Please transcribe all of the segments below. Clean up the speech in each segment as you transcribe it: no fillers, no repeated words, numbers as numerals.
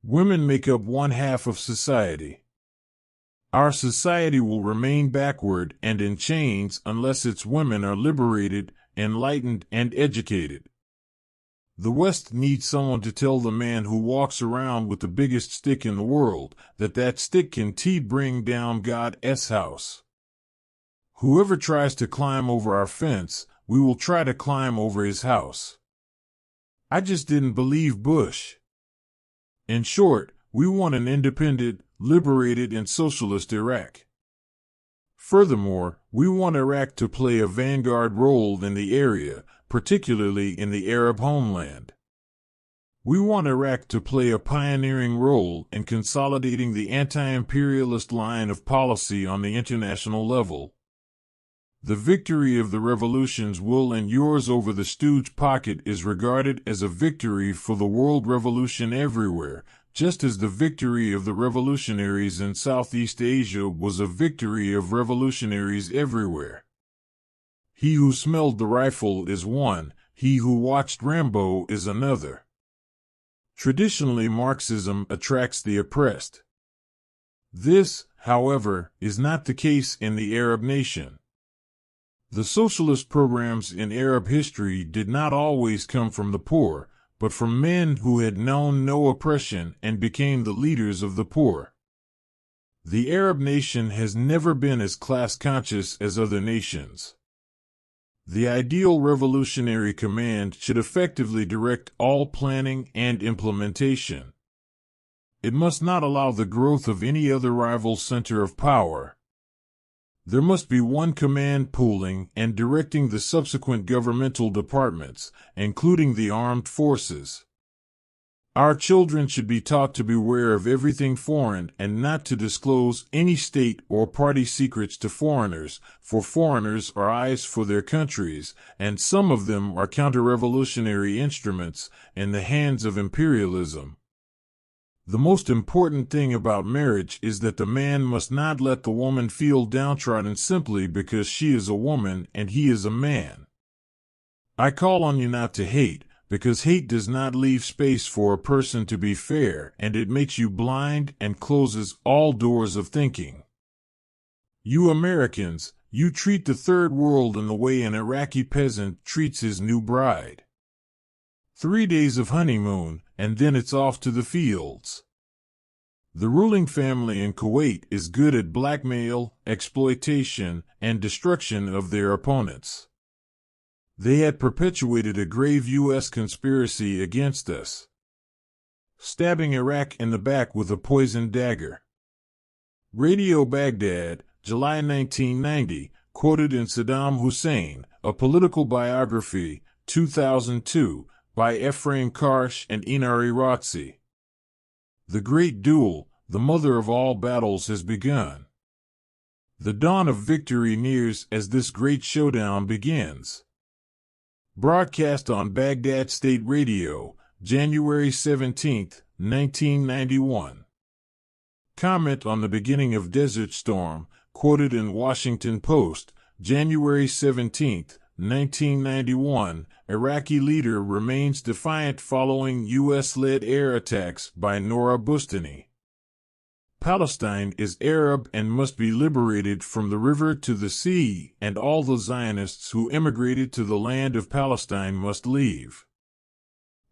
Women make up one half of society. Our society will remain backward and in chains unless its women are liberated, enlightened, and educated. The West needs someone to tell the man who walks around with the biggest stick in the world that that stick can bring down God's house. Whoever tries to climb over our fence, we will try to climb over his house. I just didn't believe Bush. In short, we want an independent, liberated, and socialist Iraq. Furthermore, we want Iraq to play a vanguard role in the area, particularly in the Arab homeland. We want Iraq to play a pioneering role in consolidating the anti-imperialist line of policy on the international level. The victory of the revolution's will and yours over the stooge pocket is regarded as a victory for the world revolution everywhere, just as the victory of the revolutionaries in Southeast Asia was a victory of revolutionaries everywhere. He who smelled the rifle is one, he who watched Rambo is another. Traditionally, Marxism attracts the oppressed. This, however, is not the case in the Arab nation. The socialist programs in Arab history did not always come from the poor, but from men who had known no oppression and became the leaders of the poor. The Arab nation has never been as class-conscious as other nations. The ideal revolutionary command should effectively direct all planning and implementation. It must not allow the growth of any other rival center of power. There must be one command pooling and directing the subsequent governmental departments, including the armed forces. Our children should be taught to beware of everything foreign and not to disclose any state or party secrets to foreigners, for foreigners are eyes for their countries, and some of them are counter-revolutionary instruments in the hands of imperialism. The most important thing about marriage is that the man must not let the woman feel downtrodden simply because she is a woman and he is a man. I call on you not to hate, because hate does not leave space for a person to be fair, and it makes you blind and closes all doors of thinking. You Americans, you treat the third world in the way an Iraqi peasant treats his new bride. 3 days of honeymoon, and then it's off to the fields. The ruling family in Kuwait is good at blackmail, exploitation, and destruction of their opponents. They had perpetuated a grave U.S. conspiracy against us, stabbing Iraq in the back with a poisoned dagger. Radio Baghdad, July 1990, quoted in Saddam Hussein, A Political Biography, 2002, by Ephraim Karsh and Inari Rotzi. The great duel, the mother of all battles, has begun. The dawn of victory nears as this great showdown begins. Broadcast on Baghdad State Radio, January 17, 1991. Comment on the beginning of Desert Storm, quoted in Washington Post, January 17, 1991, Iraqi leader remains defiant following U.S.-led air attacks by Nora Bustani. Palestine is Arab and must be liberated from the river to the sea, and all the Zionists who immigrated to the land of Palestine must leave.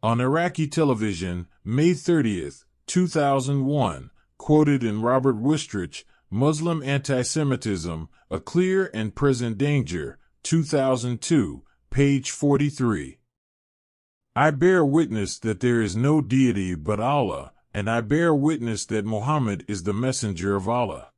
On Iraqi television, May 30, 2001, quoted in Robert Wistrich, Muslim Anti-Semitism, A Clear and Present Danger, 2002, page 43. I bear witness that there is no deity but Allah, and I bear witness that Muhammad is the messenger of Allah.